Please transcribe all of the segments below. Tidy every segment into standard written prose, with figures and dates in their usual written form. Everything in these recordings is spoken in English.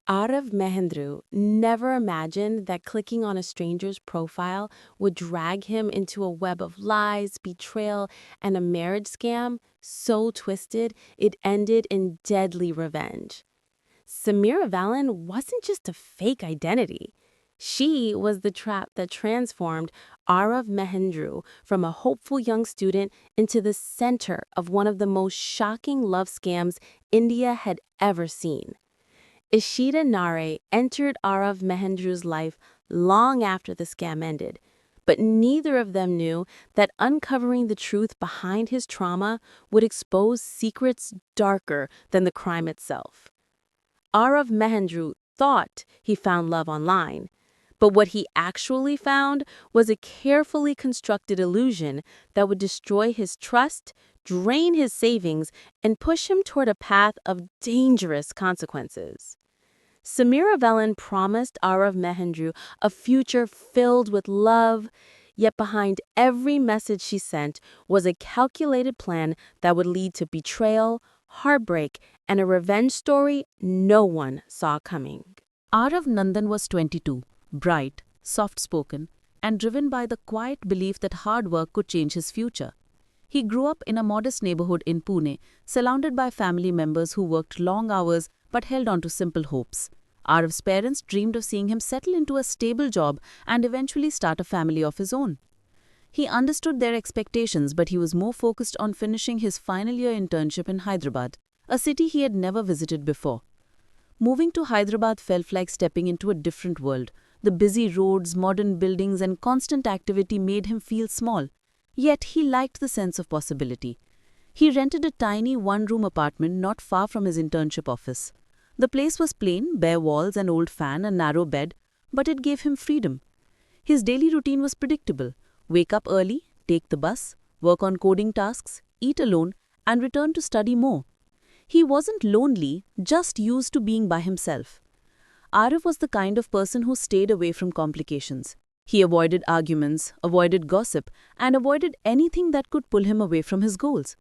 Aarav Mehendru never imagined that clicking on a stranger's profile would drag him into a web of lies, betrayal, and a marriage scam so twisted it ended in deadly revenge. Samira Vellon wasn't just a fake identity. She was the trap that transformed Aarav Mehendru from a hopeful young student into the center of one of the most shocking love scams India had ever seen. Ishita Narre entered Aarav Mehendru's life long after the scam ended, but neither of them knew that uncovering the truth behind his trauma would expose secrets darker than the crime itself. Aarav Mehendru thought he found love online, but what he actually found was a carefully constructed illusion that would destroy his trust, drain his savings, and push him toward a path of dangerous consequences. Samira Vellon promised Aarav Mehendru a future filled with love, yet behind every message she sent was a calculated plan that would lead to betrayal, heartbreak, and a revenge story no one saw coming. Aarav Nandan was 22, bright, soft-spoken, and driven by the quiet belief that hard work could change his future. He grew up in a modest neighborhood in Pune, surrounded by family members who worked long hours but held on to simple hopes. Aarav's parents dreamed of seeing him settle into a stable job and eventually start a family of his own. He understood their expectations, but he was more focused on finishing his final year internship in Hyderabad, a city he had never visited before. Moving to Hyderabad felt like stepping into a different world. The busy roads, modern buildings, and constant activity made him feel small. Yet he liked the sense of possibility. He rented a tiny one-room apartment not far from his internship office. The place was plain, bare walls, an old fan, a narrow bed, but it gave him freedom. His daily routine was predictable. Wake up early, take the bus, work on coding tasks, eat alone, and return to study more. He wasn't lonely, just used to being by himself. Aarav was the kind of person who stayed away from complications. He avoided arguments, avoided gossip, and avoided anything that could pull him away from his goals.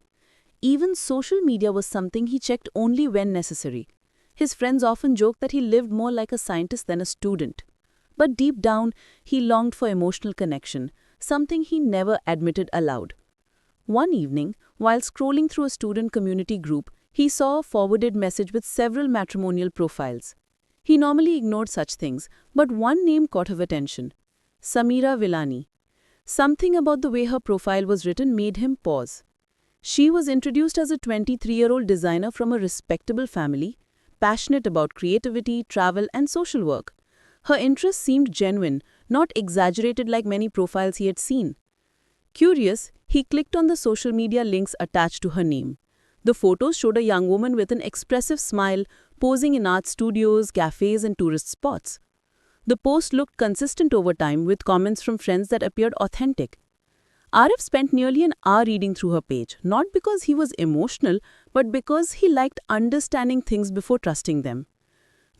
Even social media was something he checked only when necessary. His friends often joked that he lived more like a scientist than a student. But deep down, he longed for emotional connection, something he never admitted aloud. One evening, while scrolling through a student community group, he saw a forwarded message with several matrimonial profiles. He normally ignored such things, but one name caught his attention: Samira Vellon. Something about the way her profile was written made him pause. She was introduced as a 23-year-old designer from a respectable family, passionate about creativity, travel, and social work. Her interests seemed genuine, not exaggerated like many profiles he had seen. Curious, he clicked on the social media links attached to her name. The photos showed a young woman with an expressive smile, posing in art studios, cafes, and tourist spots. The post looked consistent over time, with comments from friends that appeared authentic. Aarav spent nearly an hour reading through her page, not because he was emotional, but because he liked understanding things before trusting them.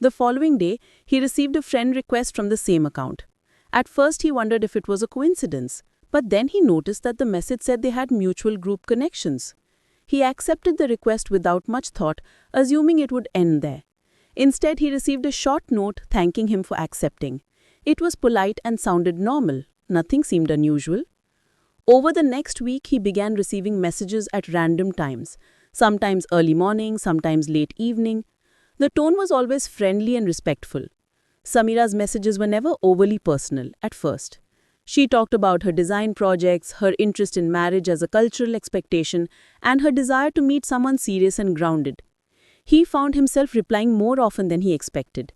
The following day, he received a friend request from the same account. At first, he wondered if it was a coincidence, but then he noticed that the message said they had mutual group connections. He accepted the request without much thought, assuming it would end there. Instead, he received a short note thanking him for accepting. It was polite and sounded normal. Nothing seemed unusual. Over the next week, he began receiving messages at random times, sometimes early morning, sometimes late evening. The tone was always friendly and respectful. Samira's messages were never overly personal at first. She talked about her design projects, her interest in marriage as a cultural expectation, and her desire to meet someone serious and grounded. He found himself replying more often than he expected.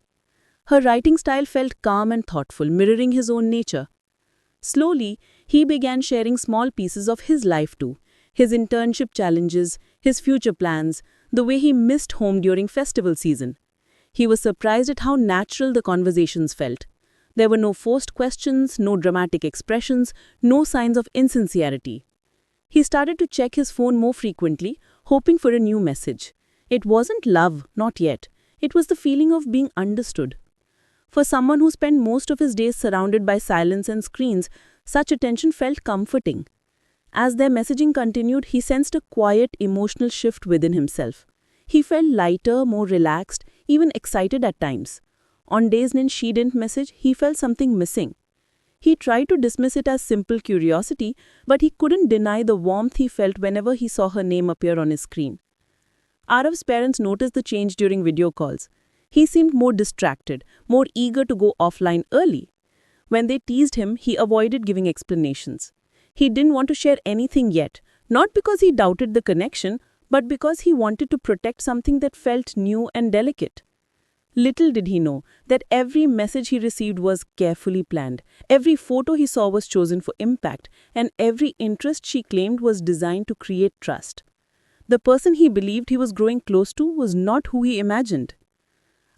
Her writing style felt calm and thoughtful, mirroring his own nature. Slowly, he began sharing small pieces of his life too: his internship challenges, his future plans, the way he missed home during festival season. He was surprised at how natural the conversations felt. There were no forced questions, no dramatic expressions, no signs of insincerity. He started to check his phone more frequently, hoping for a new message. It wasn't love, not yet. It was the feeling of being understood. For someone who spent most of his days surrounded by silence and screens, such attention felt comforting. As their messaging continued, he sensed a quiet emotional shift within himself. He felt lighter, more relaxed, even excited at times. On days when she didn't message, he felt something missing. He tried to dismiss it as simple curiosity, but he couldn't deny the warmth he felt whenever he saw her name appear on his screen. Arav's parents noticed the change during video calls. He seemed more distracted, more eager to go offline early. When they teased him, he avoided giving explanations. He didn't want to share anything yet, not because he doubted the connection, but because he wanted to protect something that felt new and delicate. Little did he know that every message he received was carefully planned, every photo he saw was chosen for impact, and every interest she claimed was designed to create trust. The person he believed he was growing close to was not who he imagined.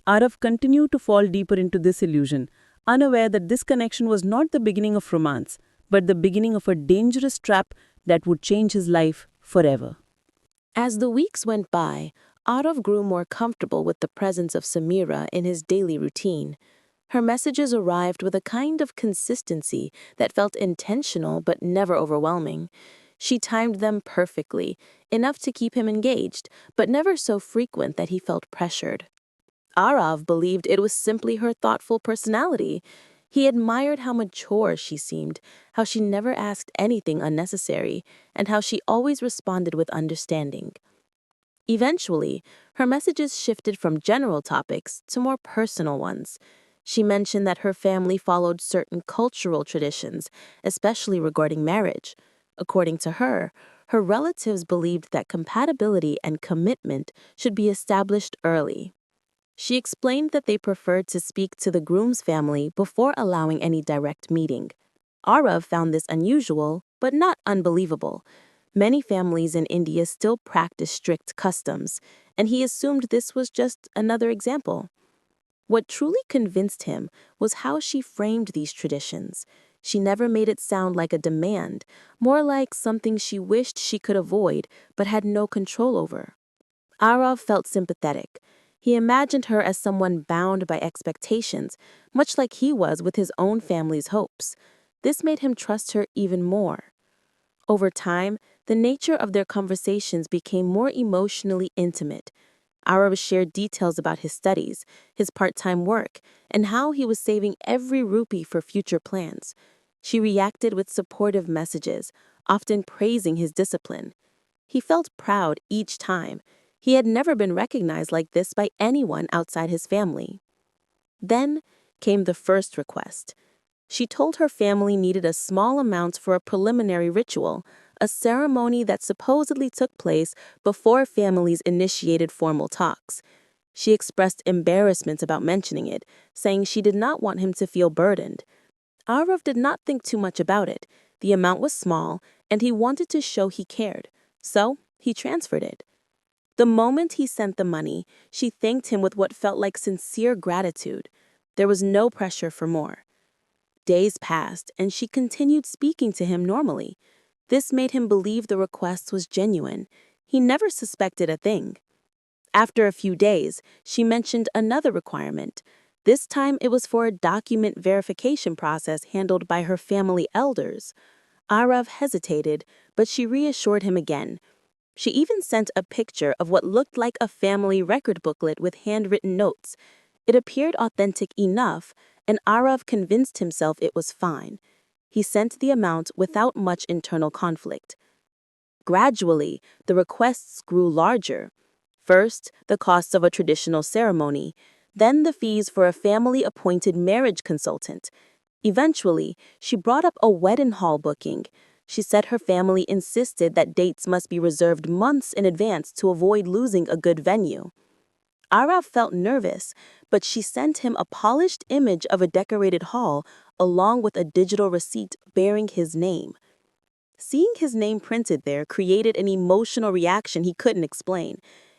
Aarav continued to fall deeper into this illusion, unaware that this connection was not the beginning of romance, but the beginning of a dangerous trap that would change his life forever. As the weeks went by, Aarav grew more comfortable with the presence of Samira in his daily routine. Her messages arrived with a kind of consistency that felt intentional but never overwhelming. She timed them perfectly, enough to keep him engaged, but never so frequent that he felt pressured. Aarav believed it was simply her thoughtful personality. He admired how mature she seemed, how she never asked anything unnecessary, and how she always responded with understanding. Eventually, her messages shifted from general topics to more personal ones. She mentioned that her family followed certain cultural traditions, especially regarding marriage. According to her, her relatives believed that compatibility and commitment should be established early. She explained that they preferred to speak to the groom's family before allowing any direct meeting. Aarav found this unusual, but not unbelievable. Many families in India still practice strict customs, and he assumed this was just another example. What truly convinced him was how she framed these traditions. She never made it sound like a demand, more like something she wished she could avoid but had no control over. Aarav felt sympathetic. He imagined her as someone bound by expectations, much like he was with his own family's hopes. This made him trust her even more. Over time, the nature of their conversations became more emotionally intimate. Aarav shared details about his studies, his part-time work, and how he was saving every rupee for future plans. She reacted with supportive messages, often praising his discipline. He felt proud each time. He had never been recognized like this by anyone outside his family. Then came the first request. She told her family needed a small amount for a preliminary ritual, a ceremony that supposedly took place before families initiated formal talks. She expressed embarrassment about mentioning it, saying she did not want him to feel burdened. Aarav did not think too much about it. The amount was small, and he wanted to show he cared, so he transferred it. The moment he sent the money, she thanked him with what felt like sincere gratitude. There was no pressure for more. Days passed, and she continued speaking to him normally. This made him believe the request was genuine. He never suspected a thing. After a few days, she mentioned another requirement. This time it was for a document verification process handled by her family elders. Aarav hesitated, but she reassured him again. She even sent a picture of what looked like a family record booklet with handwritten notes. It appeared authentic enough, and Aarav convinced himself it was fine. He sent the amount without much internal conflict. Gradually, the requests grew larger. First, the costs of a traditional ceremony, then the fees for a family-appointed marriage consultant. Eventually, she brought up a wedding hall booking. She said her family insisted that dates must be reserved months in advance to avoid losing a good venue. Aarav felt nervous, but she sent him a polished image of a decorated hall along with a digital receipt bearing his name. Seeing his name printed there created an emotional reaction he couldn't explain.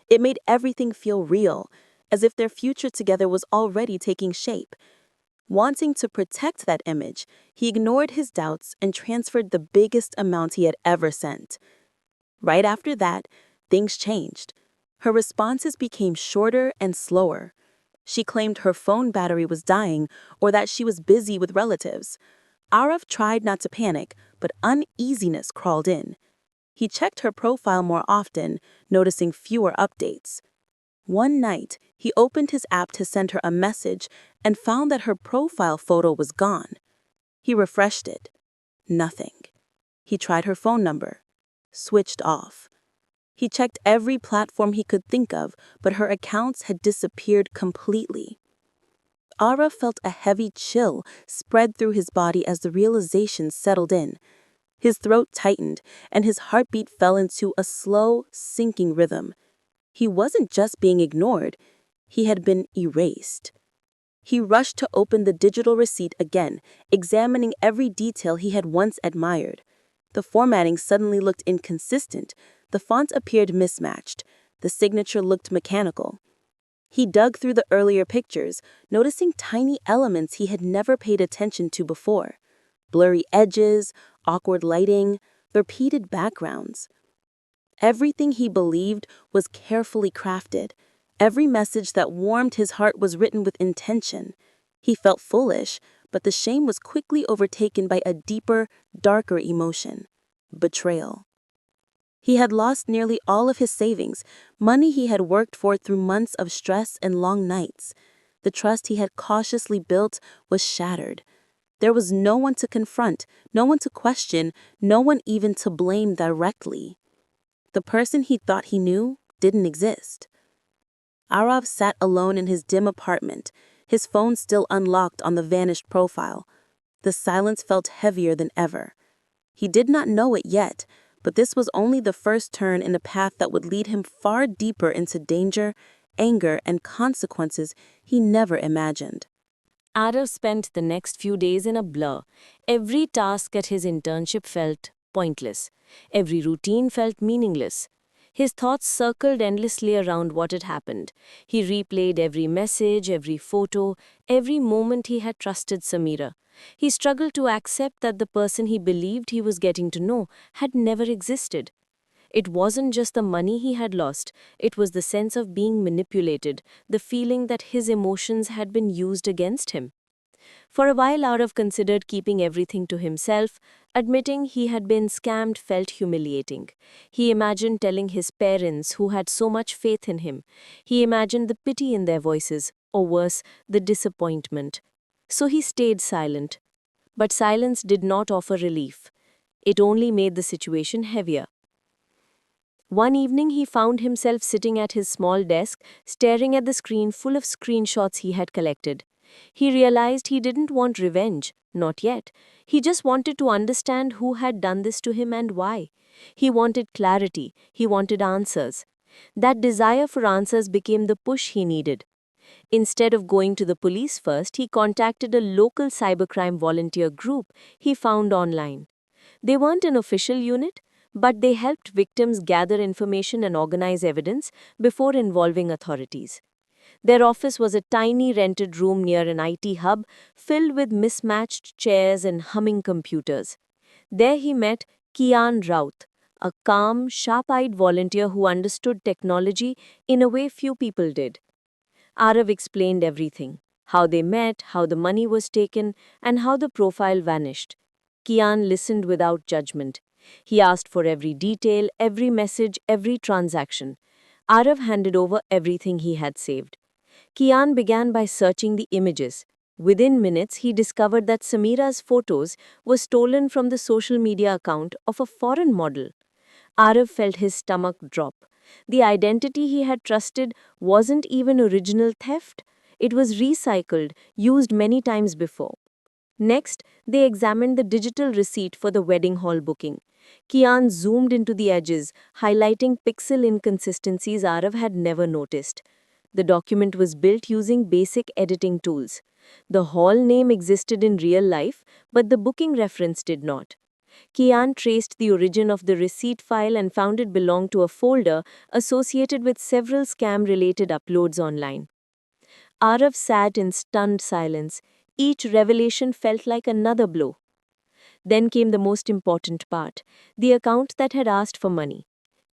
It made everything feel real, as if their future together was already taking shape. Wanting to protect that image, he ignored his doubts and transferred the biggest amount he had ever sent. Right after that, things changed. Her responses became shorter and slower. She claimed her phone battery was dying or that she was busy with relatives. Aarav tried not to panic, but uneasiness crawled in. He checked her profile more often, noticing fewer updates. One night, he opened his app to send her a message and found that her profile photo was gone. He refreshed it. Nothing. He tried her phone number. Switched off. He checked every platform he could think of, but her accounts had disappeared completely. Aarav felt a heavy chill spread through his body as the realization settled in. His throat tightened, and his heartbeat fell into a slow, sinking rhythm. He wasn't just being ignored, he had been erased. He rushed to open the digital receipt again, examining every detail he had once admired. The formatting suddenly looked inconsistent, the font appeared mismatched, the signature looked mechanical. He dug through the earlier pictures, noticing tiny elements he had never paid attention to before. Blurry edges, awkward lighting, repeated backgrounds. Everything he believed was carefully crafted. Every message that warmed his heart was written with intention. He felt foolish, but the shame was quickly overtaken by a deeper, darker emotion: betrayal. He had lost nearly all of his savings, money he had worked for through months of stress and long nights. The trust he had cautiously built was shattered. There was no one to confront, no one to question, no one even to blame directly. The person he thought he knew didn't exist. Aarav sat alone in his dim apartment, his phone still unlocked on the vanished profile. The silence felt heavier than ever. He did not know it yet, but this was only the first turn in a path that would lead him far deeper into danger, anger, and consequences he never imagined. Aarav spent the next few days in a blur. Every task at his internship felt pointless. Every routine felt meaningless. His thoughts circled endlessly around what had happened. He replayed every message, every photo, every moment he had trusted Samira. He struggled to accept that the person he believed he was getting to know had never existed. It wasn't just the money he had lost, it was the sense of being manipulated, the feeling that his emotions had been used against him. For a while, Aarav considered keeping everything to himself. Admitting he had been scammed felt humiliating. He imagined telling his parents, who had so much faith in him. He imagined the pity in their voices, or worse, the disappointment. So he stayed silent. But silence did not offer relief. It only made the situation heavier. One evening, he found himself sitting at his small desk, staring at the screen full of screenshots he had collected. He realized he didn't want revenge, not yet. He just wanted to understand who had done this to him and why. He wanted clarity, he wanted answers. That desire for answers became the push he needed. Instead of going to the police first, he contacted a local cybercrime volunteer group he found online. They weren't an official unit, but they helped victims gather information and organize evidence before involving authorities. Their office was a tiny rented room near an IT hub filled with mismatched chairs and humming computers. There he met Kian Raut, a calm, sharp-eyed volunteer who understood technology in a way few people did. Aarav explained everything: how they met, how the money was taken, and how the profile vanished. Kian listened without judgment. He asked for every detail, every message, every transaction. Aarav handed over everything he had saved. Kian began by searching the images. Within minutes, he discovered that Samira's photos were stolen from the social media account of a foreign model. Aarav felt his stomach drop. The identity he had trusted wasn't even original theft. It was recycled, used many times before. Next, they examined the digital receipt for the wedding hall booking. Kian zoomed into the edges, highlighting pixel inconsistencies Aarav had never noticed. The document was built using basic editing tools. The hall name existed in real life, but the booking reference did not. Kian traced the origin of the receipt file and found it belonged to a folder associated with several scam-related uploads online. Aarav sat in stunned silence. Each revelation felt like another blow. Then came the most important part: the account that had asked for money.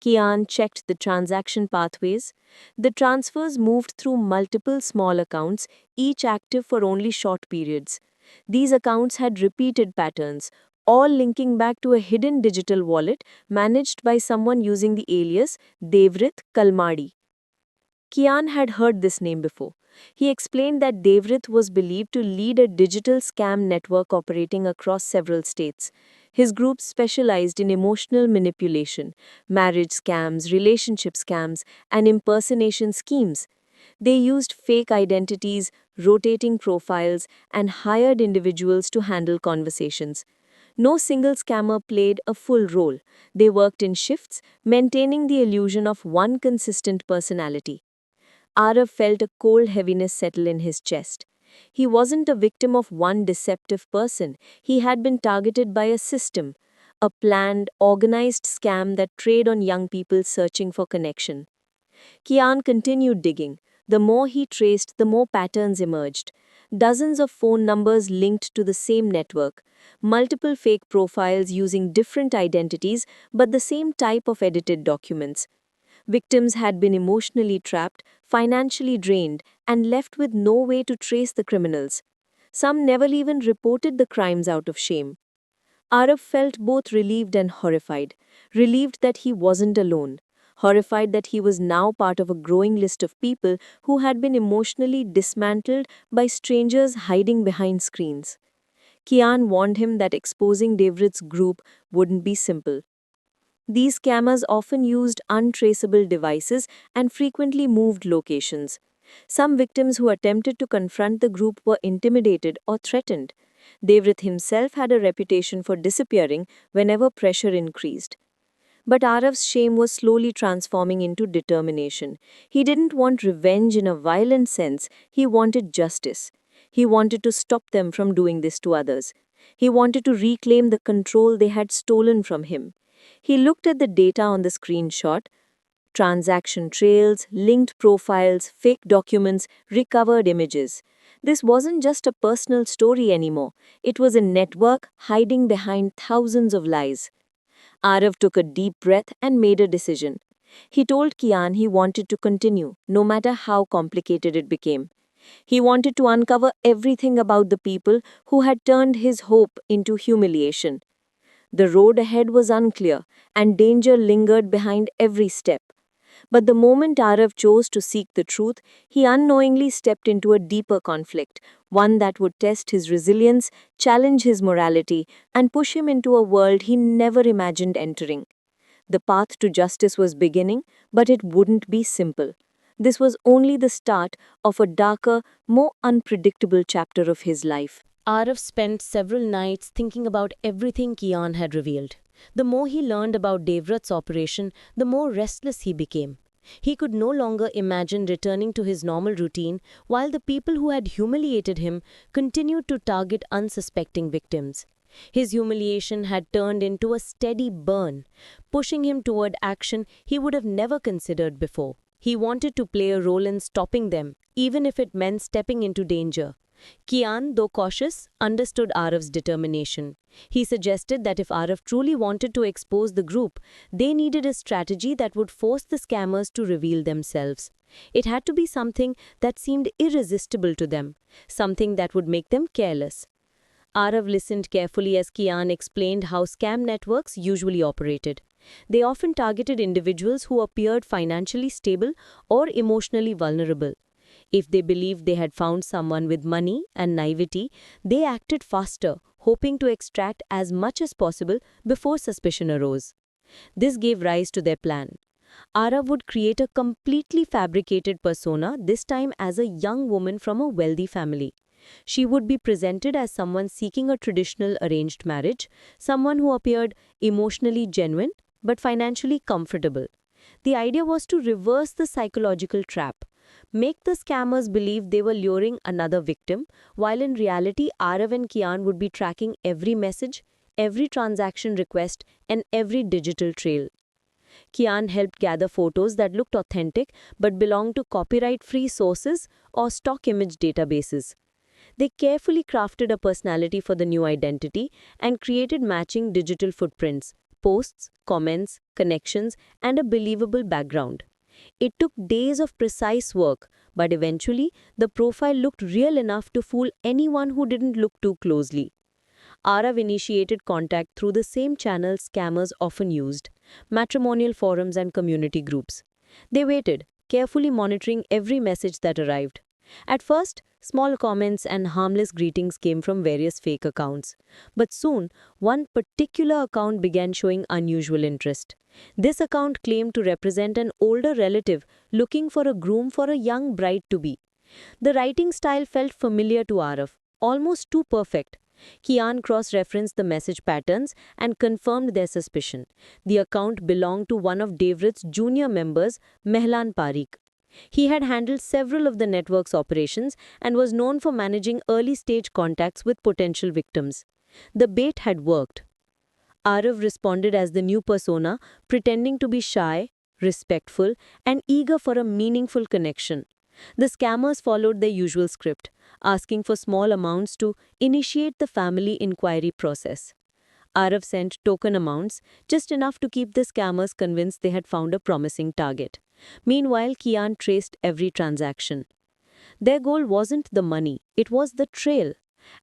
Kian checked the transaction pathways. The transfers moved through multiple small accounts, each active for only short periods. These accounts had repeated patterns, all linking back to a hidden digital wallet managed by someone using the alias Devrit Kalmadi. Kian had heard this name before. He explained that Devrit was believed to lead a digital scam network operating across several states. His group specialized in emotional manipulation, marriage scams, relationship scams, and impersonation schemes. They used fake identities, rotating profiles, and hired individuals to handle conversations. No single scammer played a full role. They worked in shifts, maintaining the illusion of one consistent personality. Aarav felt a cold heaviness settle in his chest. He wasn't a victim of one deceptive person, he had been targeted by a system, a planned, organized scam that preyed on young people searching for connection. Kian continued digging. The more he traced, the more patterns emerged. Dozens of phone numbers linked to the same network, multiple fake profiles using different identities but the same type of edited documents. Victims had been emotionally trapped, financially drained, and left with no way to trace the criminals. Some never even reported the crimes out of shame. Aarav felt both relieved and horrified. Relieved that he wasn't alone. Horrified that he was now part of a growing list of people who had been emotionally dismantled by strangers hiding behind screens. Kian warned him that exposing Devrit's group wouldn't be simple. These scammers often used untraceable devices and frequently moved locations. Some victims who attempted to confront the group were intimidated or threatened. Devrit himself had a reputation for disappearing whenever pressure increased. But Aarav's shame was slowly transforming into determination. He didn't want revenge in a violent sense, he wanted justice. He wanted to stop them from doing this to others. He wanted to reclaim the control they had stolen from him. He looked at the data on the screenshot: transaction trails, linked profiles, fake documents, recovered images. This wasn't just a personal story anymore, it was a network hiding behind thousands of lies. Aarav took a deep breath and made a decision. He told Kian he wanted to continue, no matter how complicated it became. He wanted to uncover everything about the people who had turned his hope into humiliation. The road ahead was unclear, and danger lingered behind every step. But the moment Aarav chose to seek the truth, he unknowingly stepped into a deeper conflict, one that would test his resilience, challenge his morality, and push him into a world he never imagined entering. The path to justice was beginning, but it wouldn't be simple. This was only the start of a darker, more unpredictable chapter of his life. Aarav spent several nights thinking about everything Kian had revealed. The more he learned about Devrat's operation, the more restless he became. He could no longer imagine returning to his normal routine while the people who had humiliated him continued to target unsuspecting victims. His humiliation had turned into a steady burn, pushing him toward action he would have never considered before. He wanted to play a role in stopping them, even if it meant stepping into danger. Kian, though cautious, understood Aarav's determination. He suggested that if Aarav truly wanted to expose the group, they needed a strategy that would force the scammers to reveal themselves. It had to be something that seemed irresistible to them, something that would make them careless. Aarav listened carefully as Kian explained how scam networks usually operated. They often targeted individuals who appeared financially stable or emotionally vulnerable. If they believed they had found someone with money and naivety, they acted faster, hoping to extract as much as possible before suspicion arose. This gave rise to their plan. Aarav would create a completely fabricated persona, this time as a young woman from a wealthy family. She would be presented as someone seeking a traditional arranged marriage, someone who appeared emotionally genuine but financially comfortable. The idea was to reverse the psychological trap. Make the scammers believe they were luring another victim, while in reality Aarav and Kian would be tracking every message, every transaction request, and every digital trail. Kian helped gather photos that looked authentic but belonged to copyright-free sources or stock image databases. They carefully crafted a personality for the new identity and created matching digital footprints, posts, comments, connections, and a believable background. It took days of precise work, but eventually the profile looked real enough to fool anyone who didn't look too closely. Aarav initiated contact through the same channels scammers often used: matrimonial forums and community groups. They waited, carefully monitoring every message that arrived. At first, small comments and harmless greetings came from various fake accounts. But soon, one particular account began showing unusual interest. This account claimed to represent an older relative looking for a groom for a young bride-to-be. The writing style felt familiar to Aarav, almost too perfect. Kian cross-referenced the message patterns and confirmed their suspicion. The account belonged to one of Devrat's junior members, Mehlan Parikh. He had handled several of the network's operations and was known for managing early-stage contacts with potential victims. The bait had worked. Aarav responded as the new persona, pretending to be shy, respectful, and eager for a meaningful connection. The scammers followed their usual script, asking for small amounts to initiate the family inquiry process. Aarav sent token amounts, just enough to keep the scammers convinced they had found a promising target. Meanwhile, Kian traced every transaction. Their goal wasn't the money, it was the trail.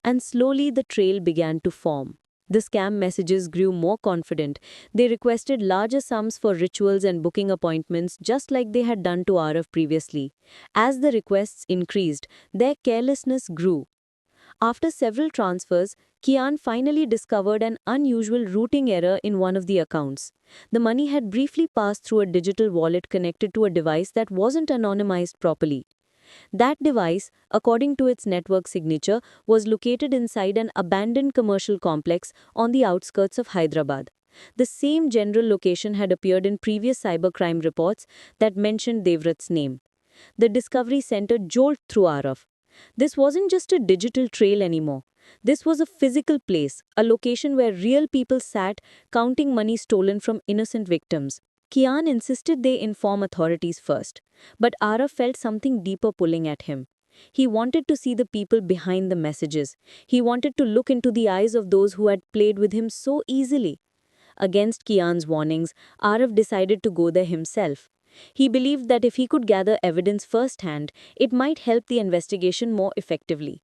And slowly the trail began to form. The scam messages grew more confident. They requested larger sums for rituals and booking appointments just like they had done to Aarav previously. As the requests increased, their carelessness grew. After several transfers, Kian finally discovered an unusual routing error in one of the accounts. The money had briefly passed through a digital wallet connected to a device that wasn't anonymized properly. That device, according to its network signature, was located inside an abandoned commercial complex on the outskirts of Hyderabad. The same general location had appeared in previous cybercrime reports that mentioned Devrat's name. The discovery sent a jolt through Aarav. This wasn't just a digital trail anymore. This was a physical place, a location where real people sat counting money stolen from innocent victims. Kian insisted they inform authorities first, but Aarav felt something deeper pulling at him. He wanted to see the people behind the messages. He wanted to look into the eyes of those who had played with him so easily. Against Kian's warnings, Aarav decided to go there himself. He believed that if he could gather evidence firsthand, it might help the investigation more effectively.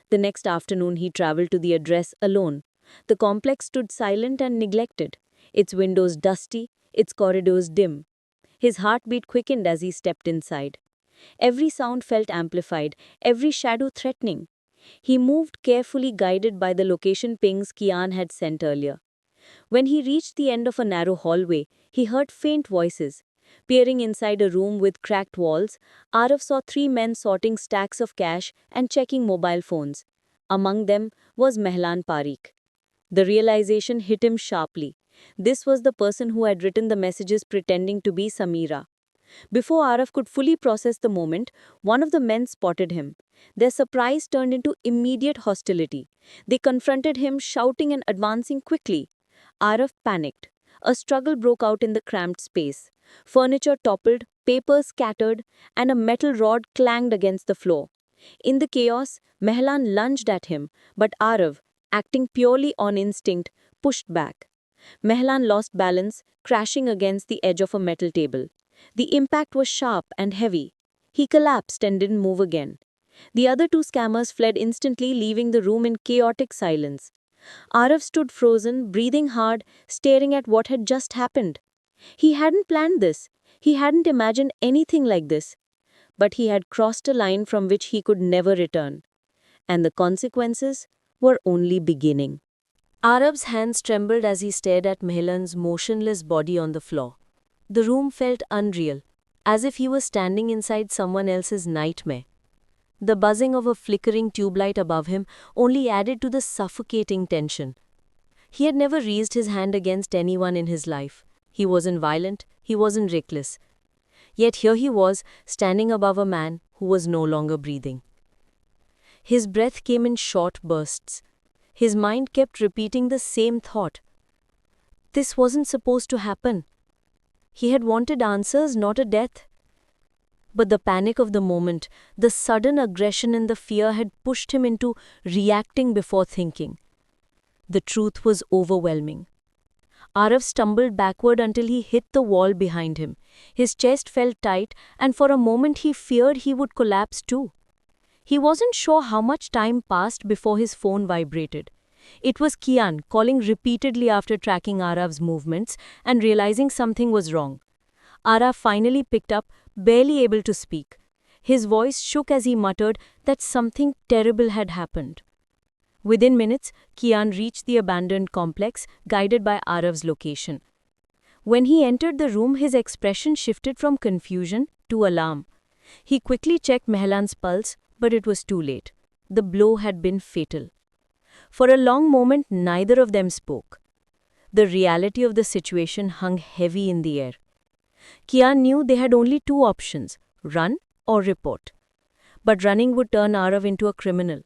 The next afternoon, he traveled to the address alone. The complex stood silent and neglected, its windows dusty, its corridors dim. His heartbeat quickened as he stepped inside. Every sound felt amplified, every shadow threatening. He moved carefully, guided by the location pings Kian had sent earlier. When he reached the end of a narrow hallway, he heard faint voices. Peering inside a room with cracked walls, Aarav saw 3 men sorting stacks of cash and checking mobile phones. Among them was Mehlan Parikh. The realization hit him sharply. This was the person who had written the messages pretending to be Samira. Before Aarav could fully process the moment, one of the men spotted him. Their surprise turned into immediate hostility. They confronted him, shouting and advancing quickly. Aarav panicked. A struggle broke out in the cramped space. Furniture toppled, papers scattered, and a metal rod clanged against the floor. In the chaos, Mehlan lunged at him, but Aarav, acting purely on instinct, pushed back. Mehlan lost balance, crashing against the edge of a metal table. The impact was sharp and heavy. He collapsed and didn't move again. The other 2 scammers fled instantly, leaving the room in chaotic silence. Aarav stood frozen, breathing hard, staring at what had just happened. He hadn't planned this. He hadn't imagined anything like this. But he had crossed a line from which he could never return. And the consequences were only beginning. Aarav's hands trembled as he stared at Mehlan's motionless body on the floor. The room felt unreal, as if he was standing inside someone else's nightmare. The buzzing of a flickering tube light above him only added to the suffocating tension. He had never raised his hand against anyone in his life. He wasn't violent, he wasn't reckless. Yet here he was, standing above a man who was no longer breathing. His breath came in short bursts. His mind kept repeating the same thought. This wasn't supposed to happen. He had wanted answers, not a death. But the panic of the moment, the sudden aggression and the fear had pushed him into reacting before thinking. The truth was overwhelming. Aarav stumbled backward until he hit the wall behind him. His chest felt tight, and for a moment he feared he would collapse too. He wasn't sure how much time passed before his phone vibrated. It was Kian calling repeatedly after tracking Aarav's movements and realizing something was wrong. Aarav finally picked up, barely able to speak. His voice shook as he muttered that something terrible had happened. Within minutes, Kian reached the abandoned complex, guided by Aarav's location. When he entered the room, his expression shifted from confusion to alarm. He quickly checked Mehlan's pulse, but it was too late. The blow had been fatal. For a long moment, neither of them spoke. The reality of the situation hung heavy in the air. Kian knew they had only two options: run or report. But running would turn Aarav into a criminal.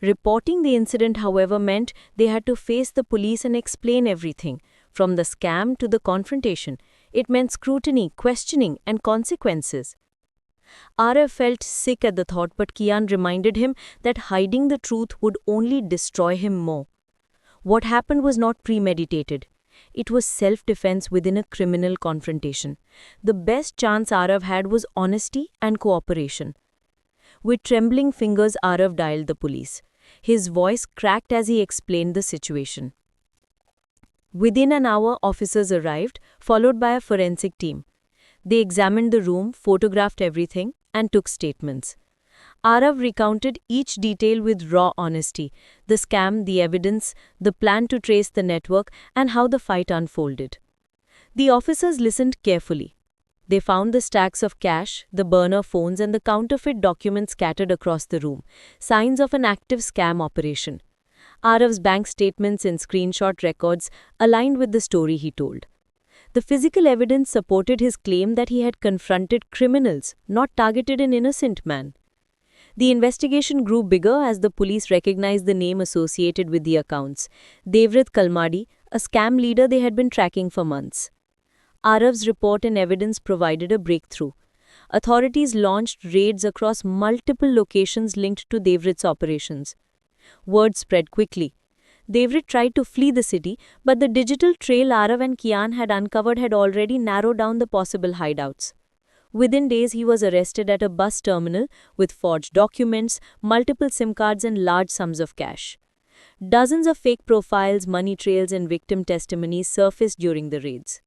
Reporting the incident, however, meant they had to face the police and explain everything, from the scam to the confrontation. It meant scrutiny, questioning, and consequences. Aarav felt sick at the thought, but Kian reminded him that hiding the truth would only destroy him more. What happened was not premeditated. It was self-defense within a criminal confrontation. The best chance Aarav had was honesty and cooperation. With trembling fingers, Aarav dialed the police. His voice cracked as he explained the situation. Within an hour, officers arrived, followed by a forensic team. They examined the room, photographed everything, and took statements. Aarav recounted each detail with raw honesty: the scam, the evidence, the plan to trace the network, and how the fight unfolded. The officers listened carefully. They found the stacks of cash, the burner phones, and the counterfeit documents scattered across the room, signs of an active scam operation. Aarav's bank statements and screenshot records aligned with the story he told. The physical evidence supported his claim that he had confronted criminals, not targeted an innocent man. The investigation grew bigger as the police recognized the name associated with the accounts: Devrit Kalmadi, a scam leader they had been tracking for months. Aarav's report and evidence provided a breakthrough. Authorities launched raids across multiple locations linked to Devrit's operations. Word spread quickly. Devrit tried to flee the city, but the digital trail Aarav and Kian had uncovered had already narrowed down the possible hideouts. Within days, he was arrested at a bus terminal with forged documents, multiple SIM cards, and large sums of cash. Dozens of fake profiles, money trails, and victim testimonies surfaced during the raids.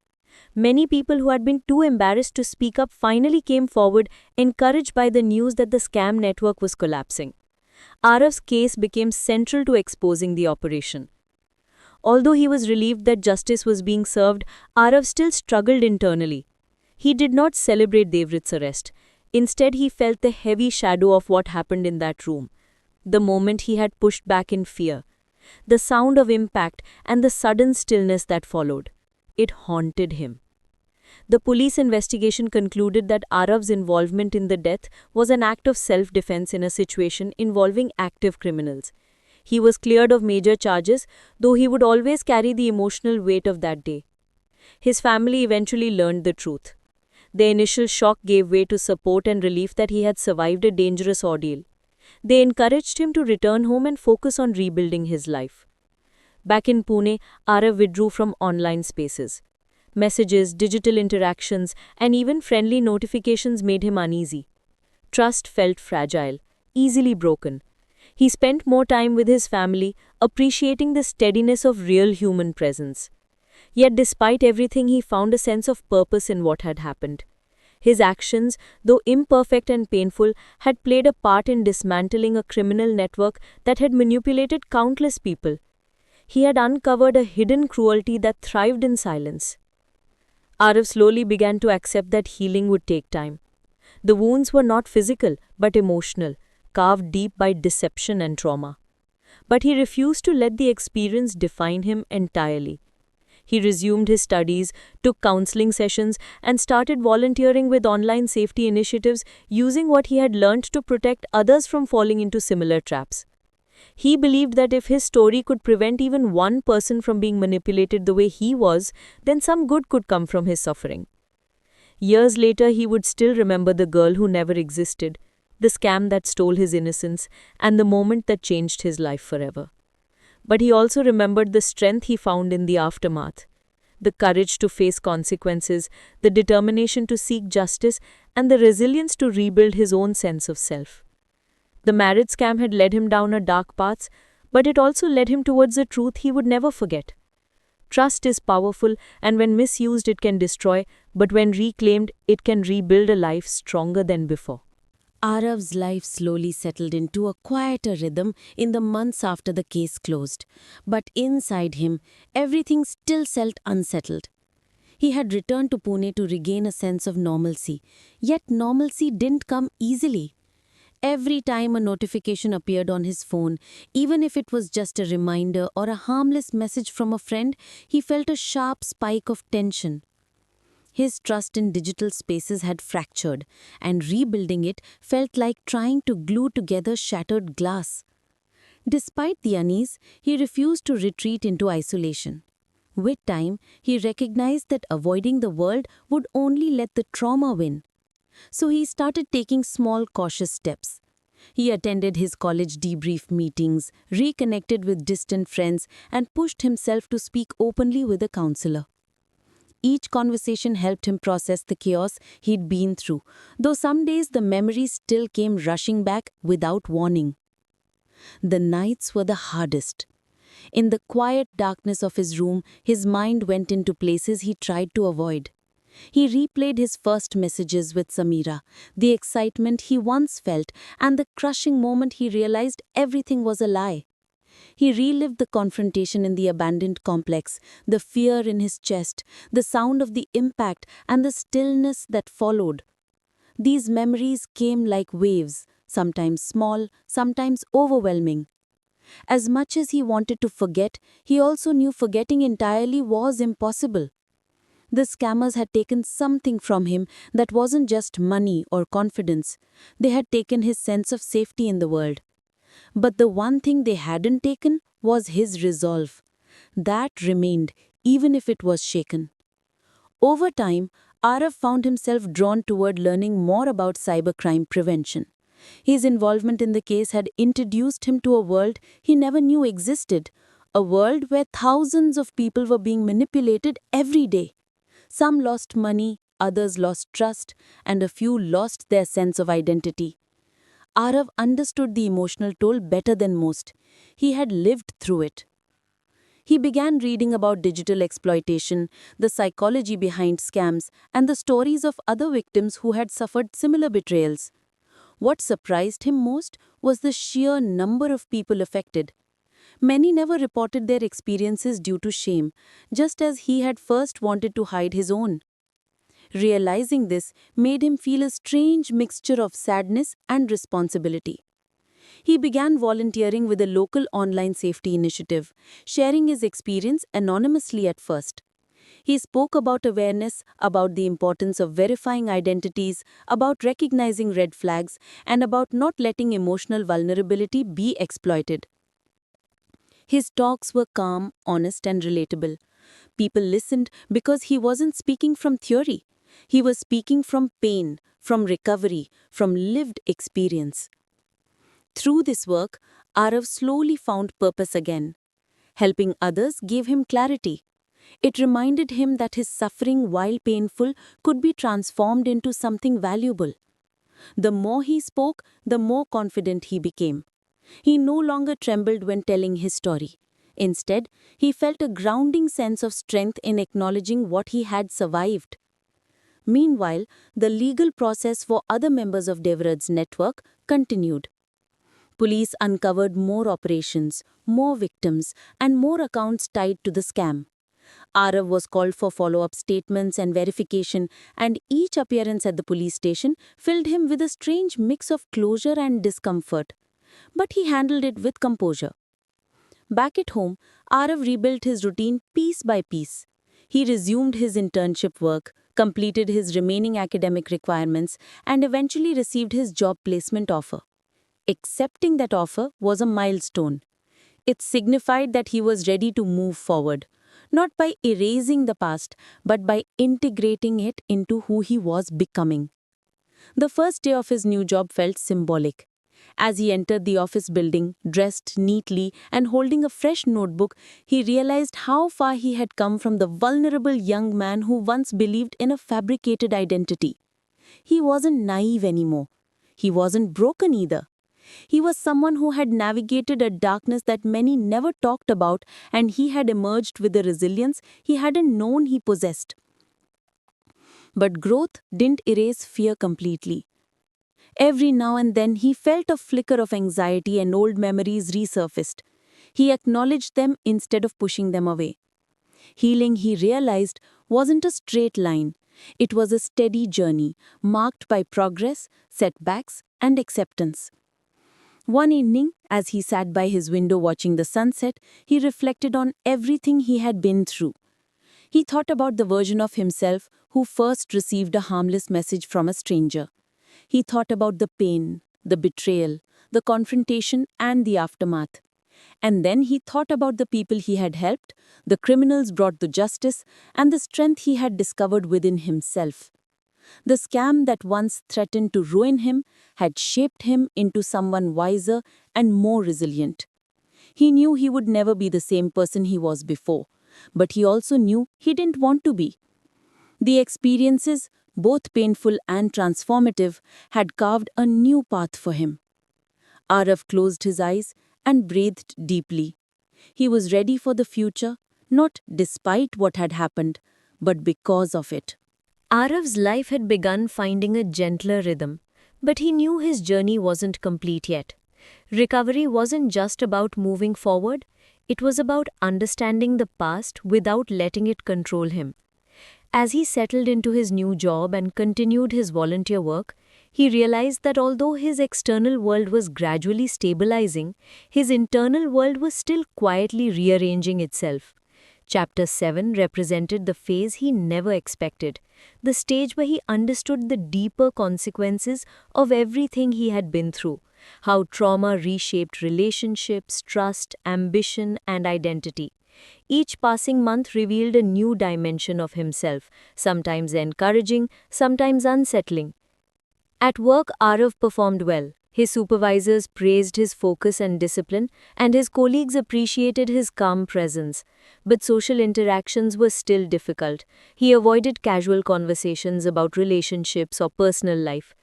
Many people who had been too embarrassed to speak up finally came forward, encouraged by the news that the scam network was collapsing. Aarav's case became central to exposing the operation. Although he was relieved that justice was being served, Aarav still struggled internally. He did not celebrate Devrit's arrest. Instead, he felt the heavy shadow of what happened in that room. The moment he had pushed back in fear. The sound of impact and the sudden stillness that followed. It haunted him. The police investigation concluded that Aarav's involvement in the death was an act of self-defense in a situation involving active criminals. He was cleared of major charges, though he would always carry the emotional weight of that day. His family eventually learned the truth. Their initial shock gave way to support and relief that he had survived a dangerous ordeal. They encouraged him to return home and focus on rebuilding his life. Back in Pune, Aarav withdrew from online spaces. Messages, digital interactions, and even friendly notifications made him uneasy. Trust felt fragile, easily broken. He spent more time with his family, appreciating the steadiness of real human presence. Yet despite everything, he found a sense of purpose in what had happened. His actions, though imperfect and painful, had played a part in dismantling a criminal network that had manipulated countless people. He had uncovered a hidden cruelty that thrived in silence. Aarav slowly began to accept that healing would take time. The wounds were not physical, but emotional, carved deep by deception and trauma. But he refused to let the experience define him entirely. He resumed his studies, took counseling sessions, and started volunteering with online safety initiatives, using what he had learned to protect others from falling into similar traps. He believed that if his story could prevent even one person from being manipulated the way he was, then some good could come from his suffering. Years later, he would still remember the girl who never existed, the scam that stole his innocence, and the moment that changed his life forever. But he also remembered the strength he found in the aftermath, the courage to face consequences, the determination to seek justice, and the resilience to rebuild his own sense of self. The marriage scam had led him down a dark path, but it also led him towards a truth he would never forget. Trust is powerful, and when misused, it can destroy, but when reclaimed, it can rebuild a life stronger than before. Aarav's life slowly settled into a quieter rhythm in the months after the case closed. But inside him, everything still felt unsettled. He had returned to Pune to regain a sense of normalcy. Yet normalcy didn't come easily. Every time a notification appeared on his phone, even if it was just a reminder or a harmless message from a friend, he felt a sharp spike of tension. His trust in digital spaces had fractured, and rebuilding it felt like trying to glue together shattered glass. Despite the unease, he refused to retreat into isolation. With time, he recognized that avoiding the world would only let the trauma win. So he started taking small, cautious steps. He attended his college debrief meetings, reconnected with distant friends, and pushed himself to speak openly with a counselor. Each conversation helped him process the chaos he'd been through, though some days the memories still came rushing back without warning. The nights were the hardest. In the quiet darkness of his room, his mind went into places he tried to avoid. He replayed his first messages with Samira, the excitement he once felt, and the crushing moment he realized everything was a lie. He relived the confrontation in the abandoned complex, the fear in his chest, the sound of the impact, and the stillness that followed. These memories came like waves, sometimes small, sometimes overwhelming. As much as he wanted to forget, he also knew forgetting entirely was impossible. The scammers had taken something from him that wasn't just money or confidence. They had taken his sense of safety in the world. But the one thing they hadn't taken was his resolve. That remained, even if it was shaken. Over time, Aarav found himself drawn toward learning more about cybercrime prevention. His involvement in the case had introduced him to a world he never knew existed, a world where thousands of people were being manipulated every day. Some lost money, others lost trust, and a few lost their sense of identity. Aarav understood the emotional toll better than most. He had lived through it. He began reading about digital exploitation, the psychology behind scams, and the stories of other victims who had suffered similar betrayals. What surprised him most was the sheer number of people affected. Many never reported their experiences due to shame, just as he had first wanted to hide his own. Realizing this made him feel a strange mixture of sadness and responsibility. He began volunteering with a local online safety initiative, sharing his experience anonymously at first. He spoke about awareness, about the importance of verifying identities, about recognizing red flags, and about not letting emotional vulnerability be exploited. His talks were calm, honest, and relatable. People listened because he wasn't speaking from theory. He was speaking from pain, from recovery, from lived experience. Through this work, Aarav slowly found purpose again. Helping others gave him clarity. It reminded him that his suffering, while painful, could be transformed into something valuable. The more he spoke, the more confident he became. He no longer trembled when telling his story. Instead, he felt a grounding sense of strength in acknowledging what he had survived. Meanwhile, the legal process for other members of Devraj's network continued. Police uncovered more operations, more victims, and more accounts tied to the scam. Aarav was called for follow-up statements and verification, and each appearance at the police station filled him with a strange mix of closure and discomfort. But he handled it with composure. Back at home, Aarav rebuilt his routine piece by piece. He resumed his internship work, completed his remaining academic requirements, and eventually received his job placement offer. Accepting that offer was a milestone. It signified that he was ready to move forward, not by erasing the past, but by integrating it into who he was becoming. The first day of his new job felt symbolic. As he entered the office building, dressed neatly and holding a fresh notebook, he realized how far he had come from the vulnerable young man who once believed in a fabricated identity. He wasn't naive anymore. He wasn't broken either. He was someone who had navigated a darkness that many never talked about, and he had emerged with a resilience he hadn't known he possessed. But growth didn't erase fear completely. Every now and then he felt a flicker of anxiety and old memories resurfaced. He acknowledged them instead of pushing them away. Healing, he realized, wasn't a straight line. It was a steady journey, marked by progress, setbacks, and acceptance. One evening, as he sat by his window watching the sunset, he reflected on everything he had been through. He thought about the version of himself who first received a harmless message from a stranger. He thought about the pain, the betrayal, the confrontation, and the aftermath. And then he thought about the people he had helped, the criminals brought to justice, and the strength he had discovered within himself. The scam that once threatened to ruin him had shaped him into someone wiser and more resilient. He knew he would never be the same person he was before, but he also knew he didn't want to be. The experiences, both painful and transformative, had carved a new path for him. Aarav closed his eyes and breathed deeply. He was ready for the future, not despite what had happened, but because of it. Aarav's life had begun finding a gentler rhythm, but he knew his journey wasn't complete yet. Recovery wasn't just about moving forward, it was about understanding the past without letting it control him. As he settled into his new job and continued his volunteer work, he realized that although his external world was gradually stabilizing, his internal world was still quietly rearranging itself. Chapter 7 represented the phase he never expected, the stage where he understood the deeper consequences of everything he had been through, how trauma reshaped relationships, trust, ambition, and identity. Each passing month revealed a new dimension of himself, sometimes encouraging, sometimes unsettling. At work, Aarav performed well. His supervisors praised his focus and discipline, and his colleagues appreciated his calm presence. But social interactions were still difficult. He avoided casual conversations about relationships or personal life.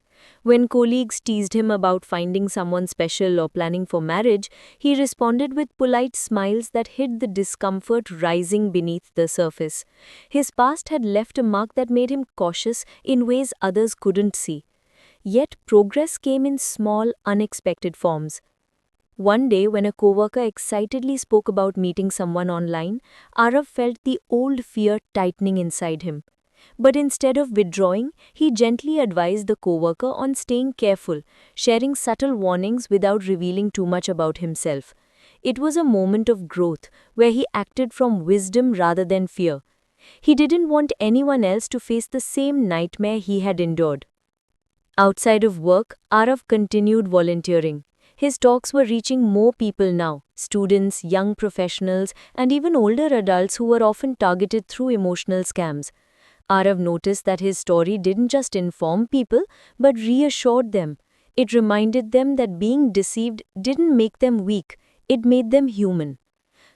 When colleagues teased him about finding someone special or planning for marriage, he responded with polite smiles that hid the discomfort rising beneath the surface. His past had left a mark that made him cautious in ways others couldn't see. Yet progress came in small, unexpected forms. One day, when a coworker excitedly spoke about meeting someone online, Aarav felt the old fear tightening inside him. But instead of withdrawing, he gently advised the coworker on staying careful, sharing subtle warnings without revealing too much about himself. It was a moment of growth, where he acted from wisdom rather than fear. He didn't want anyone else to face the same nightmare he had endured. Outside of work, Aarav continued volunteering. His talks were reaching more people now, students, young professionals, and even older adults who were often targeted through emotional scams. Aarav noticed that his story didn't just inform people, but reassured them. It reminded them that being deceived didn't make them weak, it made them human.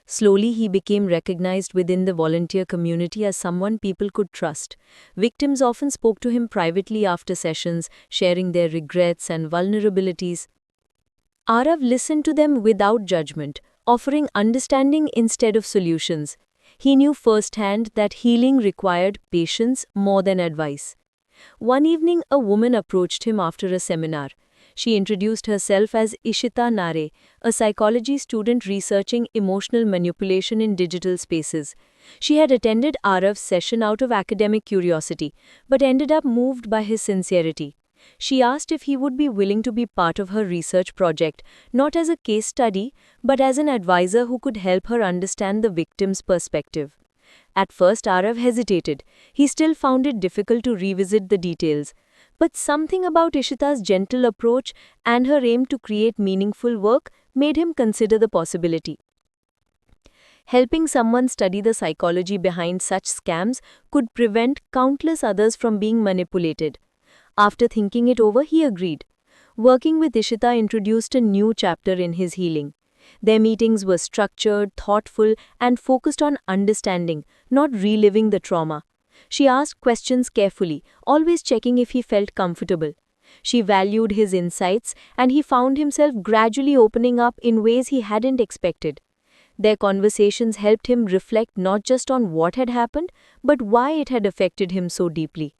Slowly, he became recognized within the volunteer community as someone people could trust. Victims often spoke to him privately after sessions, sharing their regrets and vulnerabilities. Aarav listened to them without judgment, offering understanding instead of solutions. He knew firsthand that healing required patience more than advice. One evening, a woman approached him after a seminar. She introduced herself as Ishita Narre, a psychology student researching emotional manipulation in digital spaces. She had attended Aarav's session out of academic curiosity, but ended up moved by his sincerity. She asked if he would be willing to be part of her research project, not as a case study, but as an advisor who could help her understand the victim's perspective. At first, Aarav hesitated. He still found it difficult to revisit the details. But something about Ishita's gentle approach and her aim to create meaningful work made him consider the possibility. Helping someone study the psychology behind such scams could prevent countless others from being manipulated. After thinking it over, he agreed. Working with Ishita introduced a new chapter in his healing. Their meetings were structured, thoughtful, and focused on understanding, not reliving the trauma. She asked questions carefully, always checking if he felt comfortable. She valued his insights, and he found himself gradually opening up in ways he hadn't expected. Their conversations helped him reflect not just on what had happened, but why it had affected him so deeply.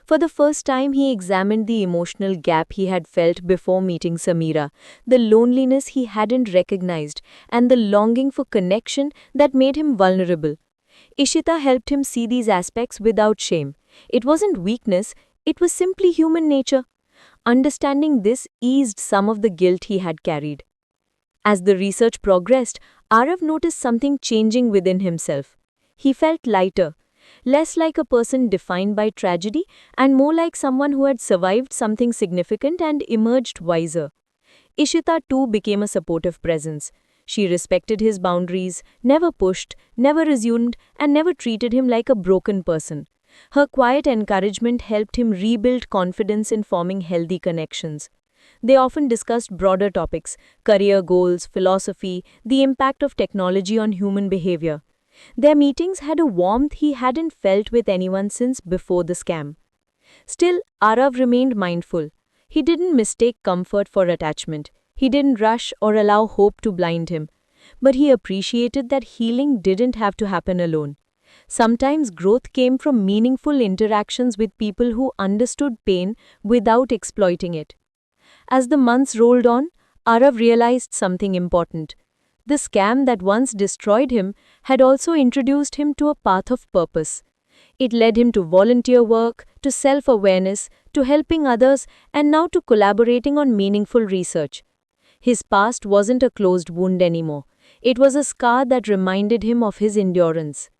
For the first time, he examined the emotional gap he had felt before meeting Samira, the loneliness he hadn't recognized, and the longing for connection that made him vulnerable. Ishita helped him see these aspects without shame. It wasn't weakness, it was simply human nature. Understanding this eased some of the guilt he had carried. As the research progressed, Aarav noticed something changing within himself. He felt lighter, less like a person defined by tragedy and more like someone who had survived something significant and emerged wiser. Ishita too became a supportive presence. She respected his boundaries, never pushed, never assumed, and never treated him like a broken person. Her quiet encouragement helped him rebuild confidence in forming healthy connections. They often discussed broader topics: career goals, philosophy, the impact of technology on human behavior. Their meetings had a warmth he hadn't felt with anyone since before the scam. Still, Aarav remained mindful. He didn't mistake comfort for attachment. He didn't rush or allow hope to blind him. But he appreciated that healing didn't have to happen alone. Sometimes growth came from meaningful interactions with people who understood pain without exploiting it. As the months rolled on, Aarav realized something important. The scam that once destroyed him had also introduced him to a path of purpose. It led him to volunteer work, to self-awareness, to helping others, and now to collaborating on meaningful research. His past wasn't a closed wound anymore. It was a scar that reminded him of his endurance.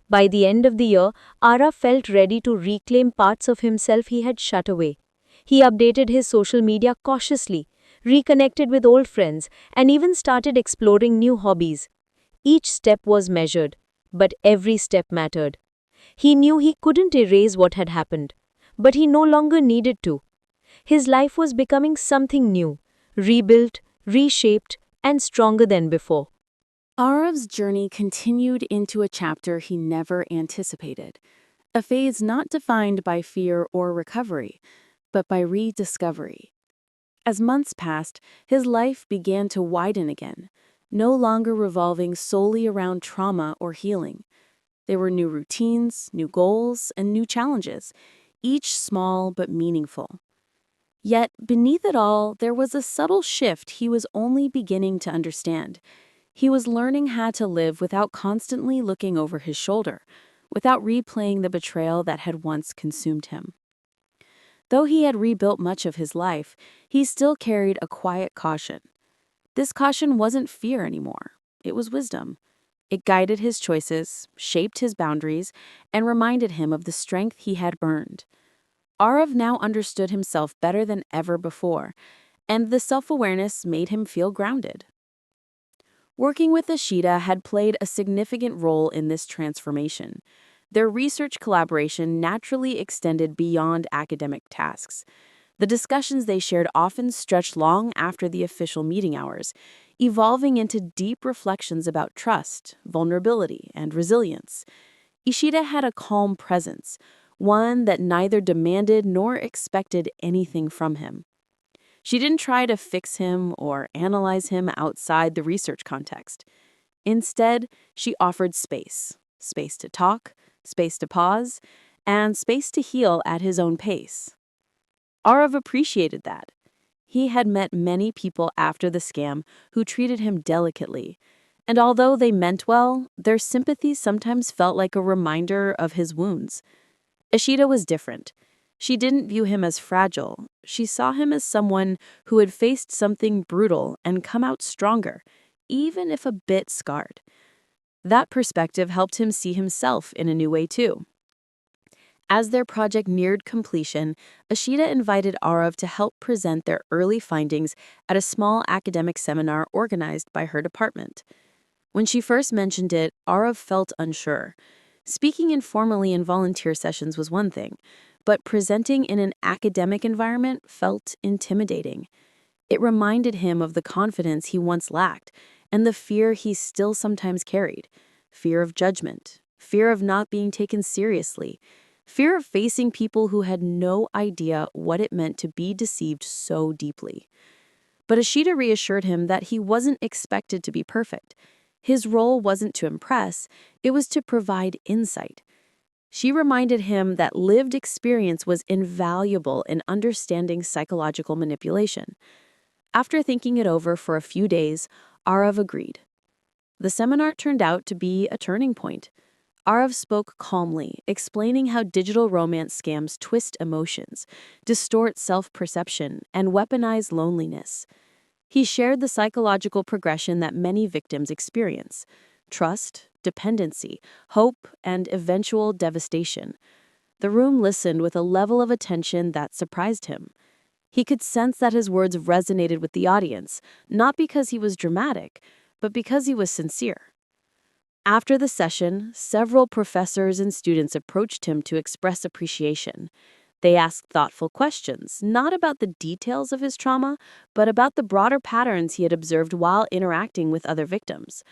By the end of the year, Aarav felt ready to reclaim parts of himself he had shut away. He updated his social media cautiously, reconnected with old friends, and even started exploring new hobbies. Each step was measured, but every step mattered. He knew he couldn't erase what had happened, but he no longer needed to. His life was becoming something new, rebuilt, reshaped, and stronger than before. Aarav's journey continued into a chapter he never anticipated, a phase not defined by fear or recovery, but by rediscovery. As months passed, his life began to widen again, no longer revolving solely around trauma or healing. There were new routines, new goals, and new challenges, each small but meaningful. Yet, beneath it all, there was a subtle shift he was only beginning to understand. He was learning how to live without constantly looking over his shoulder, without replaying the betrayal that had once consumed him. Though he had rebuilt much of his life, he still carried a quiet caution. This caution wasn't fear anymore. It was wisdom. It guided his choices, shaped his boundaries, and reminded him of the strength he had earned. Aarav now understood himself better than ever before, and the self-awareness made him feel grounded. Working with Ishita had played a significant role in this transformation. Their research collaboration naturally extended beyond academic tasks. The discussions they shared often stretched long after the official meeting hours, evolving into deep reflections about trust, vulnerability, and resilience. Ishita had a calm presence, one that neither demanded nor expected anything from him. She didn't try to fix him or analyze him outside the research context. Instead, she offered space to talk, space to pause, and space to heal at his own pace. Aarav appreciated that. He had met many people after the scam who treated him delicately, and although they meant well, their sympathy sometimes felt like a reminder of his wounds. Ishita was different. She didn't view him as fragile. She saw him as someone who had faced something brutal and come out stronger, even if a bit scarred. That perspective helped him see himself in a new way too. As their project neared completion, Ishita invited Aarav to help present their early findings at a small academic seminar organized by her department. When she first mentioned it, Aarav felt unsure. Speaking informally in volunteer sessions was one thing, but presenting in an academic environment felt intimidating. It reminded him of the confidence he once lacked and the fear he still sometimes carried: fear of judgment, fear of not being taken seriously, fear of facing people who had no idea what it meant to be deceived so deeply. But Ishita reassured him that he wasn't expected to be perfect. His role wasn't to impress, it was to provide insight. She reminded him that lived experience was invaluable in understanding psychological manipulation. After thinking it over for a few days, Aarav agreed. The seminar turned out to be a turning point. Aarav spoke calmly, explaining how digital romance scams twist emotions, distort self-perception, and weaponize loneliness. He shared the psychological progression that many victims experience: trust, dependency, hope, and eventual devastation. The room listened with a level of attention that surprised him. He could sense that his words resonated with the audience, not because he was dramatic, but because he was sincere. After the session, several professors and students approached him to express appreciation. They asked thoughtful questions, not about the details of his trauma, but about the broader patterns he had observed while interacting with other victims.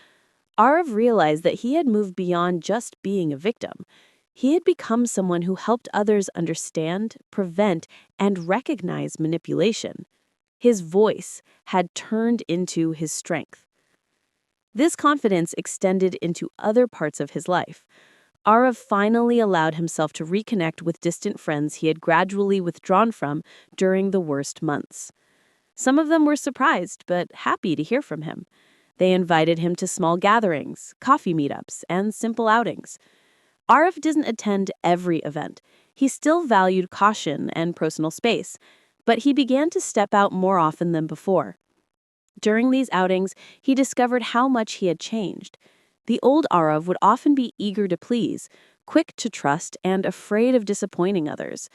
Aarav realized that he had moved beyond just being a victim. He had become someone who helped others understand, prevent, and recognize manipulation. His voice had turned into his strength. This confidence extended into other parts of his life. Aarav finally allowed himself to reconnect with distant friends he had gradually withdrawn from during the worst months. Some of them were surprised, but happy to hear from him. They invited him to small gatherings, coffee meetups, and simple outings. Aarav didn't attend every event. He still valued caution and personal space, but he began to step out more often than before. During these outings, he discovered how much he had changed. The old Aarav would often be eager to please, quick to trust, and afraid of disappointing others.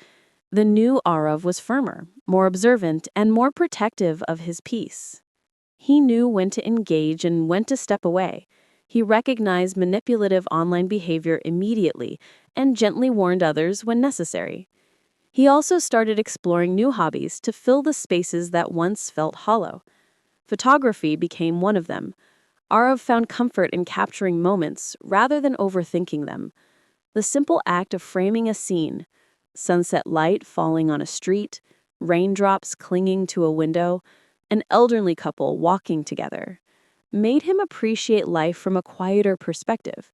The new Aarav was firmer, more observant, and more protective of his peace. He knew when to engage and when to step away. He recognized manipulative online behavior immediately and gently warned others when necessary. He also started exploring new hobbies to fill the spaces that once felt hollow. Photography became one of them. Aarav found comfort in capturing moments rather than overthinking them. The simple act of framing a scene, sunset light falling on a street, raindrops clinging to a window, an elderly couple walking together, made him appreciate life from a quieter perspective.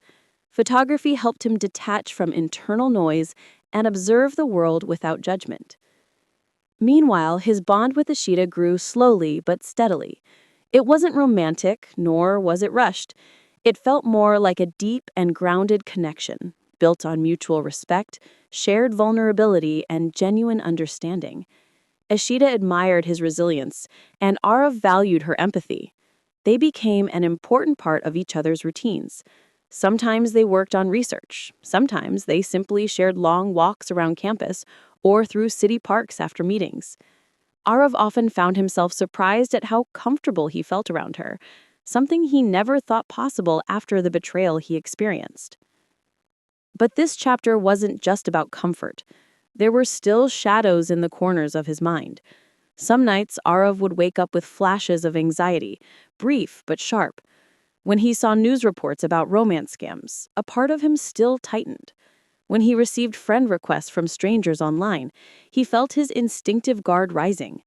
Photography helped him detach from internal noise and observe the world without judgment. Meanwhile, his bond with Ishita grew slowly but steadily. It wasn't romantic, nor was it rushed. It felt more like a deep and grounded connection, built on mutual respect, shared vulnerability, and genuine understanding. Ishita admired his resilience, and Aarav valued her empathy. They became an important part of each other's routines. Sometimes they worked on research. Sometimes they simply shared long walks around campus or through city parks after meetings. Aarav often found himself surprised at how comfortable he felt around her, something he never thought possible after the betrayal he experienced. But this chapter wasn't just about comfort. There were still shadows in the corners of his mind. Some nights, Aarav would wake up with flashes of anxiety, brief but sharp. When he saw news reports about romance scams, a part of him still tightened. When he received friend requests from strangers online, he felt his instinctive guard rising.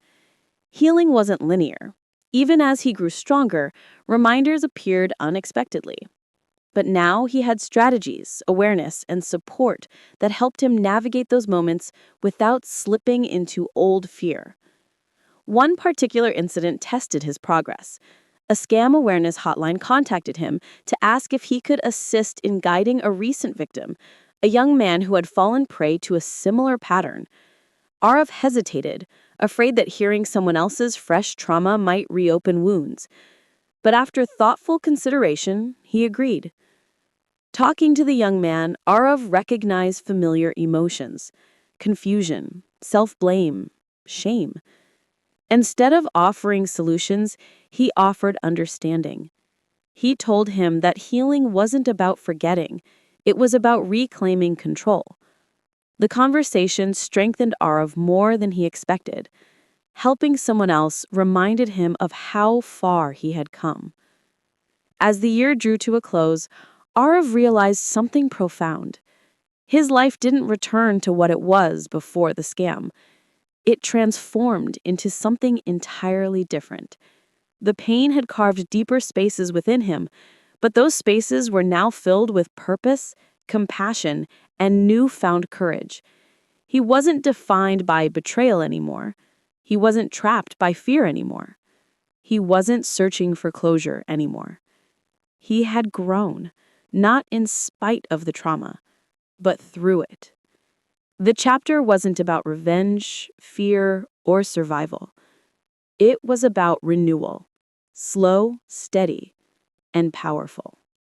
Healing wasn't linear. Even as he grew stronger, reminders appeared unexpectedly. But now he had strategies, awareness, and support that helped him navigate those moments without slipping into old fear. One particular incident tested his progress. A scam awareness hotline contacted him to ask if he could assist in guiding a recent victim, a young man who had fallen prey to a similar pattern. Aarav hesitated, afraid that hearing someone else's fresh trauma might reopen wounds. But after thoughtful consideration, he agreed. Talking to the young man, Aarav recognized familiar emotions: confusion, self-blame, shame. Instead of offering solutions, he offered understanding. He told him that healing wasn't about forgetting, it was about reclaiming control. The conversation strengthened Aarav more than he expected. Helping someone else reminded him of how far he had come. As the year drew to a close, Aarav realized something profound. His life didn't return to what it was before the scam. It transformed into something entirely different. The pain had carved deeper spaces within him, but those spaces were now filled with purpose, compassion, and newfound courage. He wasn't defined by betrayal anymore. He wasn't trapped by fear anymore. He wasn't searching for closure anymore. He had grown, not in spite of the trauma, but through it. The chapter wasn't about revenge, fear, or survival. It was about renewal, slow, steady, and powerful.